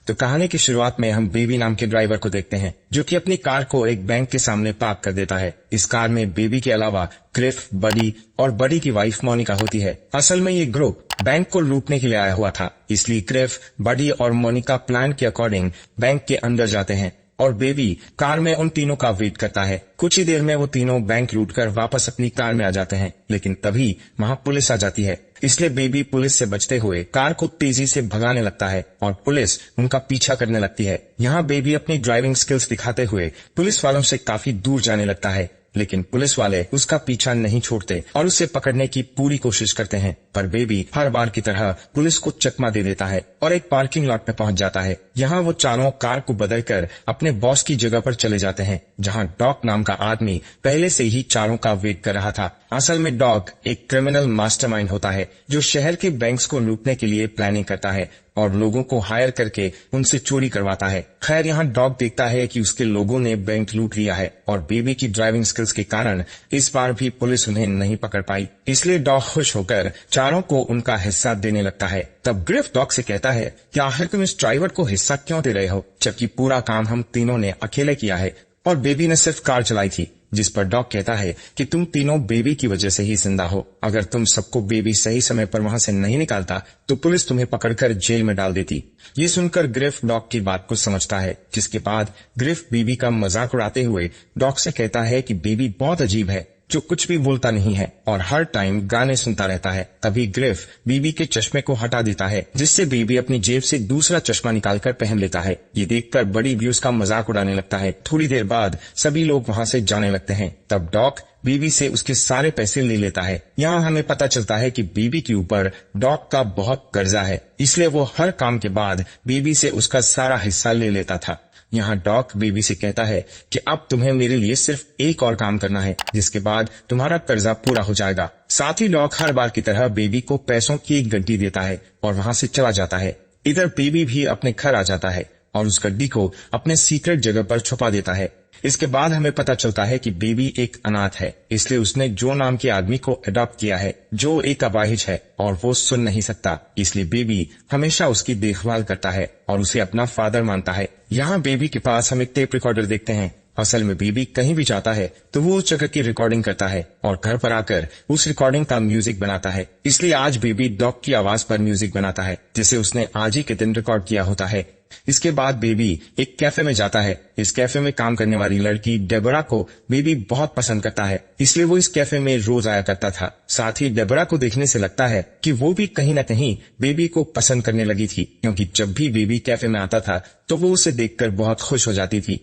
तो कहानी की शुरुआत में हम बेबी नाम के ड्राइवर को देखते हैं, जो कि अपनी कार को एक बैंक के सामने पार्क कर देता है। इस कार में बेबी के अलावा क्रिफ, बडी और बडी की वाइफ मोनिका होती है। असल में ये ग्रुप बैंक को लूटने के लिए आया हुआ था, इसलिए क्रिफ, बडी और मोनिका प्लान के अकॉर्डिंग बैंक के अंदर जाते हैं और बेबी कार में उन तीनों का वेट करता है। कुछ ही देर में वो तीनों बैंक लूटकर वापस अपनी कार में आ जाते हैं, लेकिन तभी वहाँ पुलिस आ जाती है। इसलिए बेबी पुलिस से बचते हुए कार को तेजी से भगाने लगता है और पुलिस उनका पीछा करने लगती है। यहाँ बेबी अपनी ड्राइविंग स्किल्स दिखाते हुए पुलिस वालों से काफी दूर जाने लगता है, लेकिन पुलिस वाले उसका पीछा नहीं छोड़ते और उसे पकड़ने की पूरी कोशिश करते हैं। पर बेबी हर बार की तरह पुलिस को चकमा दे देता है और एक पार्किंग लॉट में पहुंच जाता है। यहाँ वो चारों कार को बदलकर अपने बॉस की जगह पर चले जाते हैं, जहाँ डॉग नाम का आदमी पहले से ही चारों का वेट कर रहा था। असल में डॉग एक क्रिमिनल मास्टरमाइंड होता है, जो शहर के बैंक्स को लूटने के लिए प्लानिंग करता है और लोगों को हायर करके उनसे चोरी करवाता है। खैर, यहाँ डॉग देखता है कि उसके लोगों ने बैंक लूट लिया है और बेबी की ड्राइविंग स्किल्स के कारण इस बार भी पुलिस उन्हें नहीं पकड़ पाई। इसलिए डॉग खुश होकर चारों को उनका हिस्सा देने लगता है। तब ग्रिफ डॉग से कहता है कि आखिर तुम इस ड्राइवर को हिस्सा क्यों दे रहे हो, जबकि पूरा काम हम तीनों ने अकेले किया है और बेबी ने सिर्फ कार चलाई थी। जिस पर डॉग कहता है कि तुम तीनों बेबी की वजह से ही जिंदा हो। अगर तुम सबको बेबी सही समय पर वहां से नहीं निकालता तो पुलिस तुम्हें पकड़कर जेल में डाल देती। ये सुनकर ग्रिफ डॉग की बात को समझता है, जिसके बाद ग्रिफ बेबी का मजाक उड़ाते हुए डॉग से कहता है कि बेबी बहुत अजीब है, जो कुछ भी बोलता नहीं है और हर टाइम गाने सुनता रहता है। तभी ग्रिफ बीबी के चश्मे को हटा देता है, जिससे बीबी अपनी जेब से दूसरा चश्मा निकालकर पहन लेता है। ये देखकर बड़ी भी उसका मजाक उड़ाने लगता है। थोड़ी देर बाद सभी लोग वहाँ से जाने लगते हैं। तब डॉग बीबी से उसके सारे पैसे ले लेता है। यहाँ हमें पता चलता है कि बीबी के ऊपर डॉग का बहुत कर्जा है, इसलिए वो हर काम के बाद बीबी से उसका सारा हिस्सा ले लेता था। यहाँ डॉग बेबी से कहता है कि अब तुम्हें मेरे लिए सिर्फ एक और काम करना है, जिसके बाद तुम्हारा कर्जा पूरा हो जाएगा। साथ ही डॉग हर बार की तरह बेबी को पैसों की एक गड्डी देता है और वहाँ से चला जाता है। इधर बेबी भी अपने घर आ जाता है और उस गड्डी को अपने सीक्रेट जगह पर छुपा देता है। इसके बाद हमें पता चलता है कि बेबी एक अनाथ है, इसलिए उसने जो नाम के आदमी को अडॉप्ट किया है, जो एक अपाहिज है और वो सुन नहीं सकता। इसलिए बेबी हमेशा उसकी देखभाल करता है और उसे अपना फादर मानता है। यहाँ बेबी के पास हम एक टेप रिकॉर्डर देखते हैं। असल में बेबी कहीं भी जाता है तो वो उस जगह की रिकॉर्डिंग करता है और घर पर आकर उस रिकॉर्डिंग का म्यूजिक बनाता है। इसलिए आज बेबी डॉग की आवाज पर म्यूजिक बनाता है, जिसे उसने आज ही के दिन रिकॉर्ड किया होता है। इसके बाद बेबी एक कैफे में जाता है। इस कैफे में काम करने वाली लड़की डेबोरा को बेबी बहुत पसंद करता है, इसलिए वो इस कैफे में रोज आया करता था। साथ ही डेबोरा को देखने से लगता है कि वो भी कहीं न कहीं बेबी को पसंद करने लगी थी, क्योंकि जब भी बेबी कैफे में आता था तो वो उसे देखकर बहुत खुश हो जाती थी।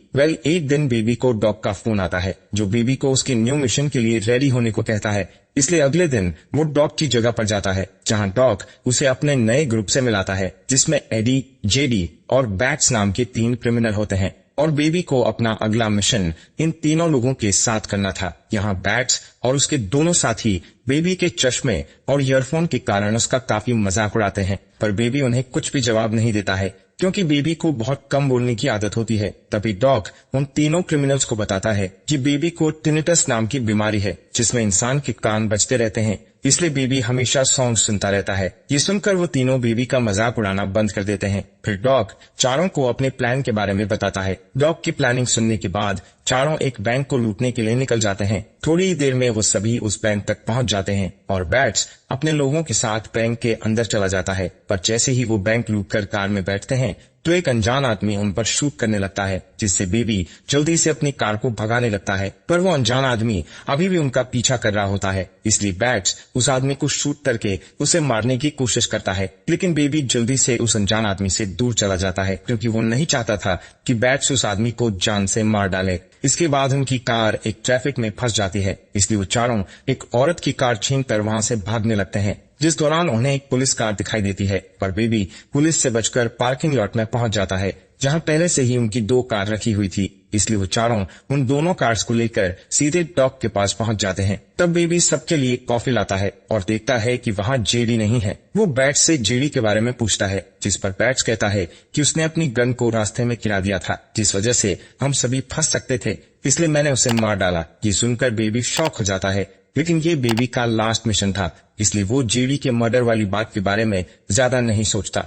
एक दिन बेबी को डॉग का फोन आता है, जो बेबी को उसके न्यू मिशन के लिए रेडी होने को कहता है। इसलिए अगले दिन वो डॉग की जगह पर जाता है, जहां डॉग उसे अपने नए ग्रुप से मिलाता है, जिसमें एडी, जेडी और बैट्स नाम के 3 क्रिमिनल होते हैं और बेबी को अपना अगला मिशन इन तीनों लोगों के साथ करना था। यहाँ बैट्स और उसके दोनों साथी बेबी के चश्मे और ईयरफोन के कारण उसका काफी मजाक उड़ाते हैं, पर बेबी उन्हें कुछ भी जवाब नहीं देता है, क्योंकि बेबी को बहुत कम बोलने की आदत होती है। तभी डॉग उन तीनों क्रिमिनल्स को बताता है कि बेबी को टिनिटस नाम की बीमारी है, जिसमें इंसान के कान बजते रहते हैं, इसलिए बेबी हमेशा सॉन्ग सुनता रहता है। ये सुनकर वो तीनों बेबी का मजाक उड़ाना बंद कर देते हैं। फिर डॉग चारों को अपने प्लान के बारे में बताता है। डॉग की प्लानिंग सुनने के बाद चारों एक बैंक को लूटने के लिए निकल जाते हैं। थोड़ी ही देर में वो सभी उस बैंक तक पहुंच जाते हैं और बैट्स अपने लोगों के साथ बैंक के अंदर चला जाता है। पर जैसे ही वो बैंक लूटकर कार में बैठते हैं तो एक अनजान आदमी उन पर शूट करने लगता है, जिससे बेबी जल्दी से अपनी कार को भगाने लगता है। पर वो अनजान आदमी अभी भी उनका पीछा कर रहा होता है, इसलिए बैट्स उस आदमी को शूट करके उसे मारने की कोशिश करता है। लेकिन बेबी जल्दी से उस अनजान आदमी से दूर चला जाता है, क्योंकि वो नहीं चाहता था कि बैट्स उस आदमी को जान से मार डाले। इसके बाद उनकी कार एक ट्रैफिक में फंस जाती है, इसलिए वो चारों एक औरत की कार छीनकर वहां से भागने लगते हैं। जिस दौरान उन्हें एक पुलिस कार दिखाई देती है, पर बेबी पुलिस से बचकर पार्किंग लॉट में पहुंच जाता है, जहां पहले से ही उनकी 2 कार रखी हुई थी। इसलिए वो चारों उन दोनों कार्स को लेकर सीधे डॉग के पास पहुंच जाते हैं। तब बेबी सबके लिए कॉफी लाता है और देखता है कि वहां जेडी नहीं है। वो बैट्स से जेडी के बारे में पूछता है, जिस पर बैट्स कहता है कि उसने अपनी गन को रास्ते में गिरा दिया था, जिस वजह से हम सभी फंस सकते थे, इसलिए मैंने उसे मार डाला। ये सुनकर बेबी शॉक हो जाता है, लेकिन ये बेबी का लास्ट मिशन था इसलिए वो जेडी के मर्डर वाली बात के बारे में ज्यादा नहीं सोचता।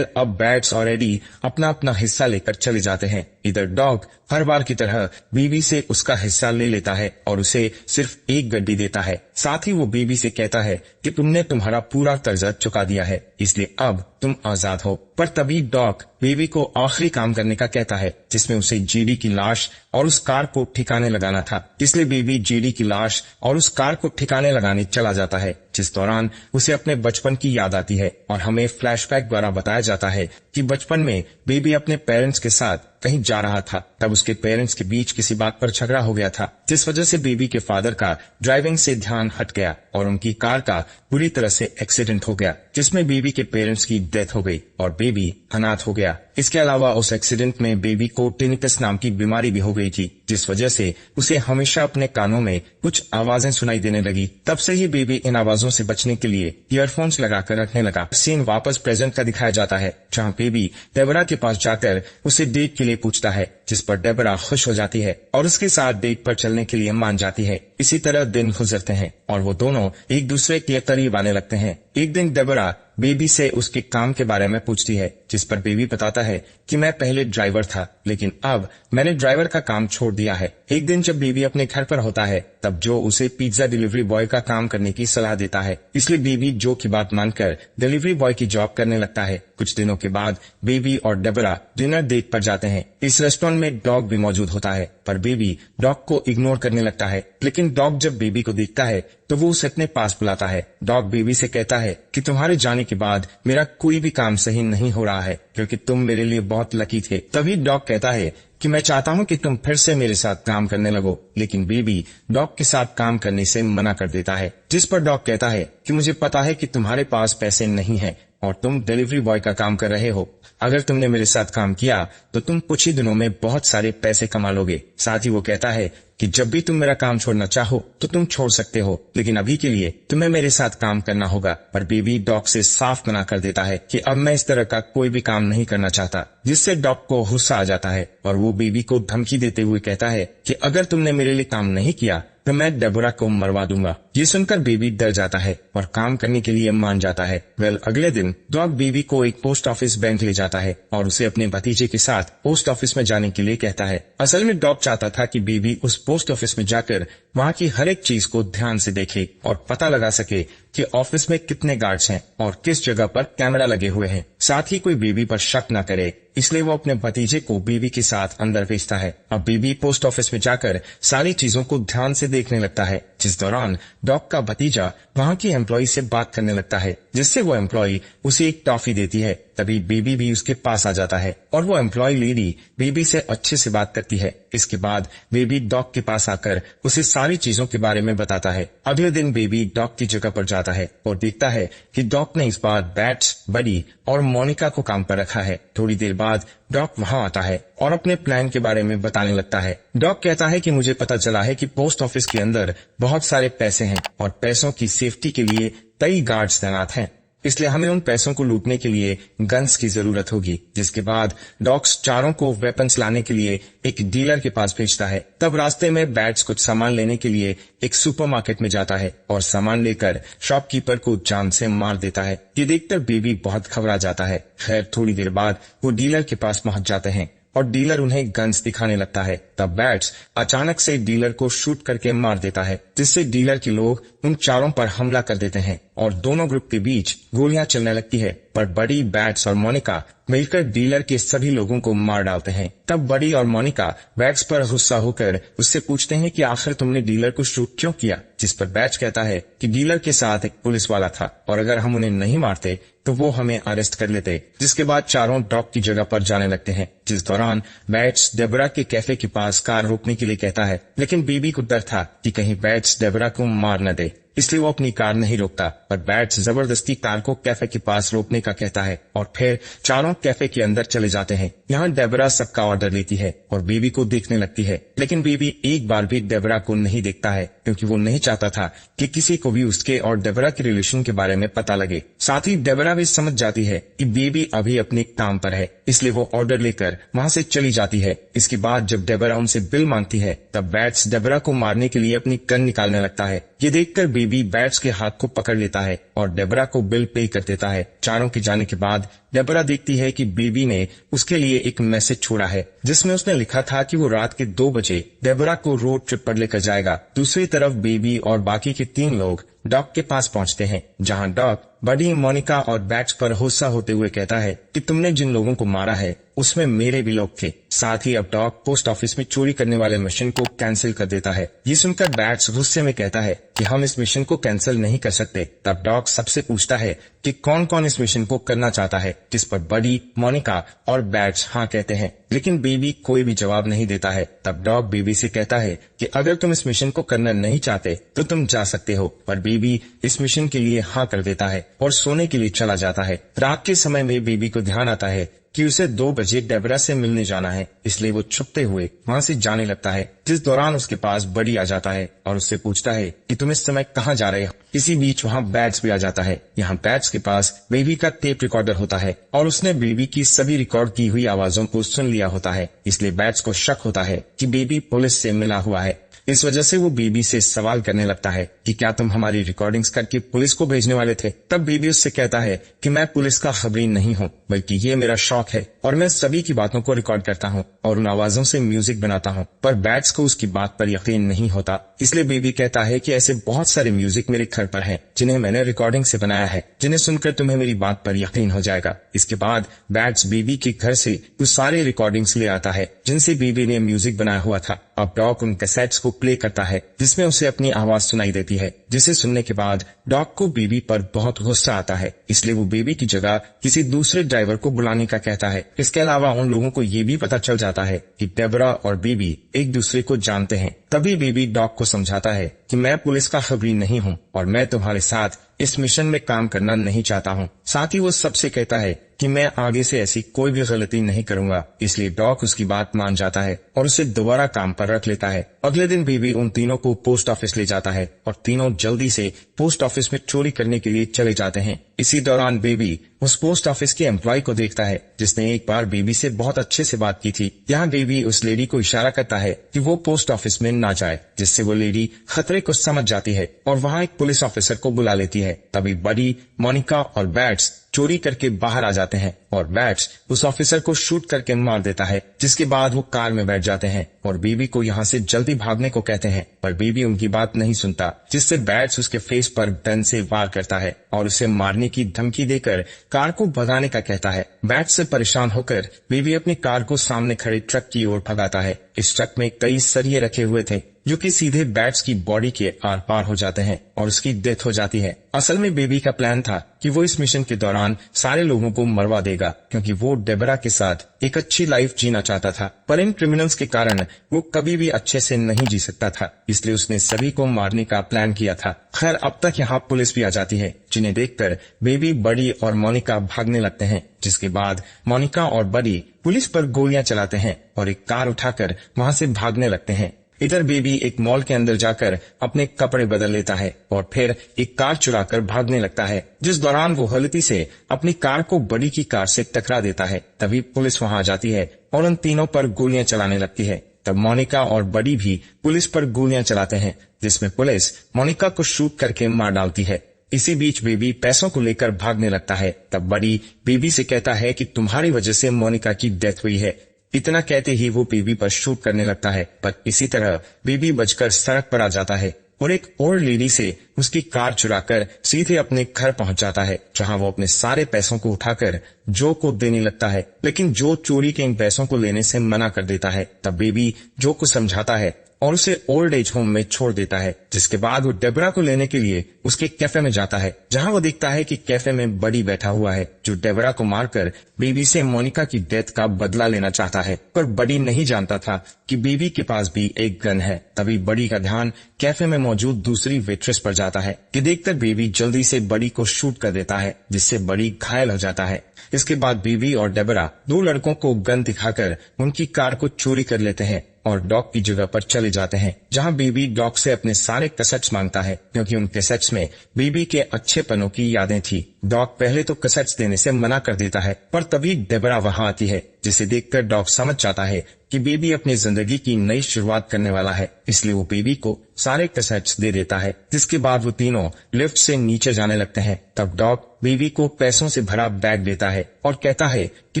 अब बैट्स और एडी अपना अपना हिस्सा लेकर चले जाते हैं। इधर डॉग हर बार की तरह बीबी से उसका हिस्सा ले लेता है और उसे सिर्फ एक गड्डी देता है। साथ ही वो बीबी से कहता है कि तुमने तुम्हारा पूरा कर्जा चुका दिया है, इसलिए अब तुम आजाद हो। पर तभी डॉग बीबी को आखिरी काम करने का कहता है, जिसमें उसे जेडी की लाश और उस कार को ठिकाने लगाना था। इसलिए बीबी जेडी की लाश और उस कार को ठिकाने लगाने चला जाता है, जिस दौरान उसे अपने बचपन की याद आती है और हमें फ्लैशबैक द्वारा बताया जाता है कि बचपन में बेबी अपने पेरेंट्स के साथ कहीं जा रहा था। तब उसके पेरेंट्स के बीच किसी बात पर झगड़ा हो गया था, जिस वजह से बेबी के फादर का ड्राइविंग से ध्यान हट गया और उनकी कार का बुरी तरह से एक्सीडेंट हो गया, जिसमें बेबी के पेरेंट्स की डेथ हो गई और बेबी अनाथ हो गया। इसके अलावा उस एक्सीडेंट में बेबी को टिनिटस नाम की बीमारी भी हो गई थी, जिस वजह से उसे हमेशा अपने कानों में कुछ आवाजें सुनाई देने लगी। तब से ही बेबी इन आवाजों से बचने के लिए ईयरफोन्स लगाकर रखने लगा। सीन वापस प्रेजेंट का दिखाया जाता है, जहाँ बेबी डेबरा के पास जाकर उसे डेट के लिए पूछता है, जिस पर डेबरा खुश हो जाती है और उसके साथ डेट पर चलने के लिए मान जाती है। इसी तरह दिन गुजरते हैं और वो दोनों एक दूसरे के करीब आने लगते हैं। एक दिन डेबरा बेबी से उसके काम के बारे में पूछती है, जिस पर बेबी बताता है कि मैं पहले ड्राइवर था, लेकिन अब मैंने ड्राइवर का काम छोड़ दिया है। एक दिन जब बेबी अपने घर पर होता है, तब जो उसे पिज्जा डिलीवरी बॉय का काम करने की सलाह देता है, इसलिए बेबी जो की बात मानकर डिलीवरी बॉय की जॉब करने लगता है। कुछ दिनों के बाद बेबी और डेबरा डिनर डेट पर जाते हैं। इस रेस्टोरेंट में डॉग भी मौजूद होता है, पर बेबी डॉग को इग्नोर करने लगता है। लेकिन डॉग जब बेबी को देखता है तो वो उसे अपने पास बुलाता है। डॉग बेबी से कहता है कि तुम्हारे जाने के बाद मेरा कोई भी काम सही नहीं हो रहा है, क्योंकि तुम मेरे लिए बहुत लकी थे। तभी डॉग कहता है कि मैं चाहता हूँ कि तुम फिर से मेरे साथ काम करने लगो, लेकिन बेबी डॉग के साथ काम करने से मना कर देता है, जिस पर डॉग कहता है कि मुझे पता है कि तुम्हारे पास पैसे नहीं है और तुम डिलीवरी बॉय का काम कर रहे हो। अगर तुमने मेरे साथ काम किया तो तुम कुछ ही दिनों में बहुत सारे पैसे कमा लोगे। साथ ही वो कहता है कि जब भी तुम मेरा काम छोड़ना चाहो तो तुम छोड़ सकते हो, लेकिन अभी के लिए तुम्हें मेरे साथ काम करना होगा। पर बेबी डॉग से साफ मना कर देता है कि अब मैं इस तरह का कोई भी काम नहीं करना चाहता, जिससे डॉग को गुस्सा आ जाता है और वो बेबी को धमकी देते हुए कहता है कि अगर तुमने मेरे लिए काम नहीं किया तो मैं डेबोरा को मरवा दूंगा। ये सुनकर बेबी डर जाता है और काम करने के लिए मान जाता है। अगले दिन डॉग बेबी को एक पोस्ट ऑफिस बैंक ले जाता है और उसे अपने भतीजे के साथ पोस्ट ऑफिस में जाने के लिए कहता है। असल में डॉग चाहता था कि बेबी उस पोस्ट ऑफिस में जाकर वहाँ की हर एक चीज को ध्यान से देखे और पता लगा सके कि ऑफिस में कितने गार्ड्स हैं और किस जगह पर कैमरा लगे हुए हैं। साथ ही कोई बेबी पर शक न करे, इसलिए वो अपने भतीजे को बेबी के साथ अंदर भेजता है। अब बेबी पोस्ट ऑफिस में जाकर सारी चीजों को ध्यान से देखने लगता है, जिस दौरान डॉग का भतीजा वहाँ की एम्प्लॉय से बात करने लगता है, जिससे वो एम्प्लॉय उसे एक टॉफी देती है। तभी बेबी भी उसके पास आ जाता है और वो एम्प्लॉय लेडी बेबी से अच्छे से बात करती है। इसके बाद बेबी डॉग के पास आकर उसे सारी चीजों के बारे में बताता है। अगले दिन बेबी डॉग की जगह पर जाता है और देखता है कि डॉग ने इस बार बैट्स, बडी और मोनिका को काम पर रखा है। थोड़ी देर बाद डॉग वहाँ आता है और अपने प्लान के बारे में बताने लगता है। डॉग कहता है कि मुझे पता चला है कि पोस्ट ऑफिस के अंदर बहुत सारे पैसे हैं और पैसों की सेफ्टी के लिए कई गार्ड्स तैनात हैं, इसलिए हमें उन पैसों को लूटने के लिए गन्स की जरूरत होगी। जिसके बाद डॉग्स चारों को वेपन्स लाने के लिए एक डीलर के पास भेजता है। तब रास्ते में बैट्स कुछ सामान लेने के लिए एक सुपरमार्केट में जाता है और सामान लेकर शॉपकीपर को जान से मार देता है। ये देखकर बेबी बहुत घबरा जाता है। खैर थोड़ी देर बाद वो डीलर के पास पहुंच जाते हैं और डीलर उन्हें गन्स दिखाने लगता है। तब बैट्स अचानक से डीलर को शूट करके मार देता है, जिससे डीलर के लोग उन चारों पर हमला कर देते हैं और दोनों ग्रुप के बीच गोलियां चलने लगती है। पर बडी, बैट्स और मोनिका मिलकर डीलर के सभी लोगों को मार डालते हैं। तब बडी और मोनिका बैट्स पर गुस्सा होकर उससे पूछते हैं कि आखिर तुमने डीलर को शूट क्यों किया, जिस पर बैट्स कहता है कि डीलर के साथ एक पुलिस वाला था और अगर हम उन्हें नहीं मारते तो वो हमें अरेस्ट कर लेते। जिसके बाद चारों डॉग की जगह पर जाने लगते हैं, जिस दौरान बैट्स डेबरा के कैफे के पास कार रोकने के लिए कहता है, लेकिन बेबी को डर था कि कहीं बैट्स डेबरा को मार न दे, इसलिए वो अपनी कार नहीं रोकता। पर बैट्स जबरदस्ती कार को कैफे के पास रोकने का कहता है और फिर चारों कैफे के अंदर चले जाते हैं। यहाँ डेबरा सबका ऑर्डर लेती है और बेबी को देखने लगती है, लेकिन बेबी एक बार भी डेबरा को नहीं देखता है, क्योंकि वो नहीं चाहता था कि किसी को भी उसके और डेबरा के रिलेशन के बारे में पता लगे। साथ ही डेबरा भी समझ जाती है कि बेबी अभी अपने काम पर है, इसलिए वो ऑर्डर लेकर वहाँ से चली जाती है। इसके बाद जब डेबरा उनसे बिल मांगती है तब बैट्स डेबरा को मारने के लिए अपनी गन निकालने लगता है। ये देखकर बेबी बैट्स के हाथ को पकड़ लेता है और डेबरा को बिल पे कर देता है। चारों के जाने के बाद डेबरा देखती है कि बेबी ने उसके लिए एक मैसेज छोड़ा है जिसमें उसने लिखा था कि वो रात के 2 बजे डेबरा को रोड ट्रिप पर लेकर जाएगा। दूसरी तरफ बेबी और बाकी के 3 लोग डॉग के पास पहुंचते हैं, जहां डॉग बडी, मोनिका और बैट्स पर गुस्सा होते हुए कहता है कि तुमने जिन लोगों को मारा है उसमें मेरे भी लोग थे। साथ ही अब डॉग पोस्ट ऑफिस में चोरी करने वाले मिशन को कैंसिल कर देता है। ये सुनकर बैट्स गुस्से में कहता है कि हम इस मिशन को कैंसिल नहीं कर सकते। तब डॉग सबसे पूछता है कि कौन कौन इस मिशन को करना चाहता है, जिस पर बडी, मोनिका और बैट्स हाँ कहते हैं, लेकिन बेबी कोई भी जवाब नहीं देता है। तब डॉग बेबी से कहता है कि अगर तुम इस मिशन को करना नहीं चाहते तो तुम जा सकते हो, पर बेबी इस मिशन के लिए हाँ कर देता है और सोने के लिए चला जाता है। रात के समय में बेबी को ध्यान आता है कि उसे 2 बजे डेबरा से मिलने जाना है, इसलिए वो छुपते हुए वहाँ से जाने लगता है। जिस दौरान उसके पास बडी आ जाता है और उससे पूछता है कि तुम इस समय कहाँ जा रहे हो। इसी बीच वहाँ बैट्स भी आ जाता है। यहाँ बैट्स के पास बेबी का टेप रिकॉर्डर होता है और उसने बेबी की सभी रिकॉर्ड की हुई आवाजों को सुन लिया होता है, इसलिए बैट्स को शक होता है कि बेबी पुलिस से मिला हुआ है। इस वजह से वो बेबी से सवाल करने लगता है कि क्या तुम हमारी रिकॉर्डिंग्स करके पुलिस को भेजने वाले थे। तब बेबी उससे कहता है कि मैं पुलिस का खबरी नहीं हूँ, बल्कि ये मेरा शौक है और मैं सभी की बातों को रिकॉर्ड करता हूँ और उन आवाजों से म्यूजिक बनाता हूँ। पर बैट्स को उसकी बात पर यकीन नहीं होता, इसलिए बेबी कहता है कि ऐसे बहुत सारे म्यूजिक मेरे घर पर हैं जिन्हें मैंने रिकॉर्डिंग से बनाया है, जिन्हें सुनकर तुम्हें मेरी बात पर यकीन हो जाएगा। इसके बाद बैट्स बेबी के घर से कुछ सारे रिकॉर्डिंग्स ले आता है जिनसे बेबी ने म्यूजिक बनाया हुआ था। अब डॉग उन कैसेट्स को प्ले करता है जिसमें उसे अपनी आवाज सुनाई देती है, जिसे सुनने के बाद डॉग को बेबी पर बहुत गुस्सा आता है, इसलिए वो बेबी की जगह किसी दूसरे ड्राइवर को बुलाने का कहता है। इसके अलावा उन लोगों को ये भी पता चल जाता है कि डेबरा और बेबी एक दूसरे को जानते हैं। तभी बेबी डॉग को समझाता है कि मैं पुलिस का खबरी नहीं हूँ और मैं तुम्हारे साथ इस मिशन में काम करना नहीं चाहता हूँ। साथ ही वो सबसे कहता है कि मैं आगे से ऐसी कोई भी गलती नहीं करूंगा, इसलिए डॉग उसकी बात मान जाता है और उसे दोबारा काम पर रख लेता है। अगले दिन बेबी उन तीनों को पोस्ट ऑफिस ले जाता है और तीनों जल्दी से पोस्ट ऑफिस में चोरी करने के लिए चले जाते हैं। इसी दौरान बेबी उस पोस्ट ऑफिस के एम्प्लॉय को देखता है जिसने एक बार बेबी से बहुत अच्छे से बात की थी। यहाँ बेबी उस लेडी को इशारा करता है कि वो पोस्ट ऑफिस में ना जाए, जिससे वो लेडी खतरे को समझ जाती है और वहाँ एक पुलिस ऑफिसर को बुला लेती है। तभी बडी, मोनिका और बैट्स चोरी करके बाहर आ जाते हैं और बैट्स उस ऑफिसर को शूट करके मार देता है, जिसके बाद वो कार में बैठ जाते हैं और बेबी को यहाँ से जल्दी भागने को कहते हैं, पर बेबी उनकी बात नहीं सुनता, जिससे बैट्स उसके फेस पर गन से वार करता है और उसे मारने की धमकी देकर कार को भगाने का कहता है। बैट्स से परेशान होकर बेबी अपनी कार को सामने खड़े ट्रक की ओर भगाता है। इस ट्रक में कई सरिये रखे हुए थे जो कि सीधे बैट्स की बॉडी के आर पार हो जाते हैं और उसकी डेथ हो जाती है। असल में बेबी का प्लान था कि वो इस मिशन के दौरान सारे लोगों को मरवा देगा, क्योंकि वो डेबरा के साथ एक अच्छी लाइफ जीना चाहता था, पर इन क्रिमिनल्स के कारण वो कभी भी अच्छे से नहीं जी सकता था, इसलिए उसने सभी को मारने का प्लान किया था। खैर, अब तक यहाँ पुलिस भी आ जाती है, जिन्हें देखकर बेबी, बडी और मोनिका भागने लगते हैं, जिसके बाद मोनिका और बडी पुलिस पर गोलियां चलाते हैं और एक कार उठाकर वहाँ से भागने लगते हैं। इधर बेबी एक मॉल के अंदर जाकर अपने कपड़े बदल लेता है और फिर एक कार चुराकर भागने लगता है, जिस दौरान वो गलती से अपनी कार को बडी की कार से टकरा देता है। तभी पुलिस वहां आ जाती है और उन तीनों पर गोलियां चलाने लगती है। तब मोनिका और बडी भी पुलिस पर गोलियां चलाते हैं, जिसमें पुलिस मोनिका को शूट करके मार डालती है। इसी बीच बेबी पैसों को लेकर भागने लगता है। तब बडी बेबी से कहता है कि तुम्हारी वजह से मोनिका की डेथ हुई है। इतना कहते ही वो बेबी पर शूट करने लगता है, पर इसी तरह बेबी बचकर सड़क पर आ जाता है और एक और लेडी से उसकी कार चुराकर सीधे अपने घर पहुंच जाता है, जहां वो अपने सारे पैसों को उठाकर जो को देने लगता है, लेकिन जो चोरी के इन पैसों को लेने से मना कर देता है। तब बेबी जो को समझाता है और उसे ओल्ड एज होम में छोड़ देता है, जिसके बाद वो डेबरा को लेने के लिए उसके कैफे में जाता है, जहां वो देखता है कि कैफे में बडी बैठा हुआ है, जो डेबरा को मारकर बेबी से मोनिका की डेथ का बदला लेना चाहता है। पर बडी नहीं जानता था कि बेबी के पास भी एक गन है। तभी बडी का ध्यान कैफे में मौजूद दूसरी वेट्रेस पर जाता है, कि देखकर बेबी जल्दी से बडी को शूट कर देता है, जिससे बडी घायल हो जाता है। इसके बाद बेबी और डेबरा दो लड़कों को गन दिखाकर उनकी कार को चोरी कर लेते हैं और डॉग की जगह पर चले जाते हैं, जहां बेबी डॉग से अपने सारे कैसेट्स मांगता है, क्योंकि उन कैसेट्स में बेबी के अच्छे पलों की यादें थी। डॉग पहले तो कैसेट्स देने से मना कर देता है, पर तभी डेबरा वहां आती है, जिसे देखकर डॉग समझ जाता है कि बेबी अपनी जिंदगी की नई शुरुआत करने वाला है, इसलिए वो बेबी को सारे कैसेट्स दे देता है। जिसके बाद वो तीनों लिफ्ट से नीचे जाने लगते हैं। तब डॉग बेबी को पैसों से भरा बैग देता है और कहता है कि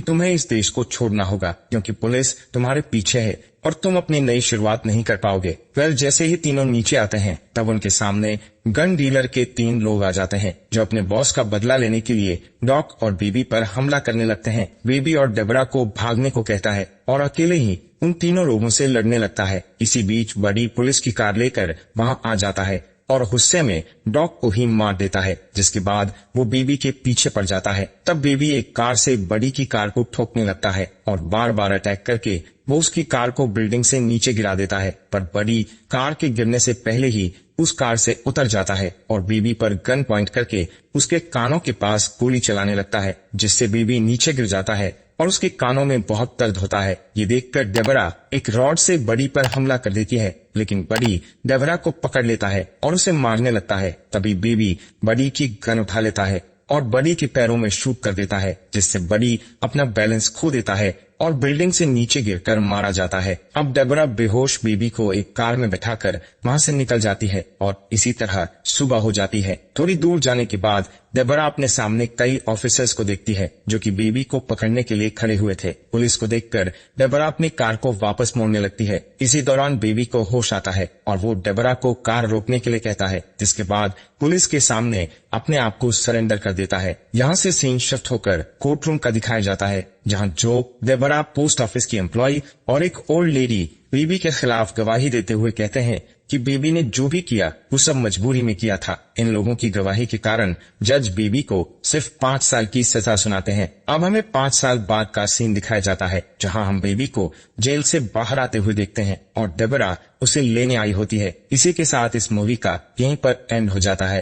तुम्हें इस देश को छोड़ना होगा, क्योंकि पुलिस तुम्हारे पीछे है और तुम अपनी नई शुरुआत नहीं कर पाओगे। वेल, जैसे ही तीनों नीचे आते हैं, तब उनके सामने गन डीलर के 3 लोग आ जाते हैं, जो अपने बॉस का बदला लेने के लिए डॉग और बेबी पर हमला करने लगते हैं। बेबी और डेबरा को भागने को कहता है और अकेले ही उन तीनों लोगों से लड़ने लगता है। इसी बीच बड़ी पुलिस की कार लेकर वहां आ जाता है और गुस्से में डॉग को ही मार देता है, जिसके बाद वो बेबी के पीछे पड़ जाता है। तब बेबी एक कार से बड़ी की कार को ठोकने लगता है और बार बार अटैक करके वो उसकी कार को बिल्डिंग से नीचे गिरा देता है, पर बड़ी कार के गिरने से पहले ही उस कार से उतर जाता है और बेबी पर गन पॉइंट करके उसके कानों के पास गोली चलाने लगता है, जिससे बेबी नीचे गिर जाता है और उसके कानों में बहुत दर्द होता है। ये देखकर डेबरा एक रॉड से बड़ी पर हमला कर देती है, लेकिन बड़ी डेबरा को पकड़ लेता है और उसे मारने लगता है। तभी बेबी बड़ी की गन उठा लेता है और बड़ी के पैरों में शूट कर देता है, जिससे बड़ी अपना बैलेंस खो देता है और बिल्डिंग से नीचे गिरकर मारा जाता है। अब डेबरा बेहोश बेबी को एक कार में बैठाकर वहां से निकल जाती है और इसी तरह सुबह हो जाती है। थोड़ी दूर जाने के बाद डेबरा अपने सामने कई ऑफिसर्स को देखती है, जो कि बेबी को पकड़ने के लिए खड़े हुए थे। पुलिस को देखकर डेबरा अपनी कार को वापस मोड़ने लगती है। इसी दौरान बेबी को होश आता है और वो डेबरा को कार रोकने के लिए कहता है, जिसके बाद पुलिस के सामने अपने आप को सरेंडर कर देता है। यहाँ से सीन शिफ्ट होकर कोर्ट रूम का दिखाया जाता है, जहाँ जो डेबरा पोस्ट ऑफिस की एम्प्लॉय और एक ओल्ड लेडी बेबी के खिलाफ गवाही देते हुए कहते हैं कि बेबी ने जो भी किया वो सब मजबूरी में किया था। इन लोगों की गवाही के कारण जज बेबी को सिर्फ 5 साल की सजा सुनाते हैं। अब हमें 5 साल बाद का सीन दिखाया जाता है, जहां हम बेबी को जेल से बाहर आते हुए देखते हैं और डेबरा उसे लेने आई होती है। इसी के साथ इस मूवी का यहीं पर एंड हो जाता है।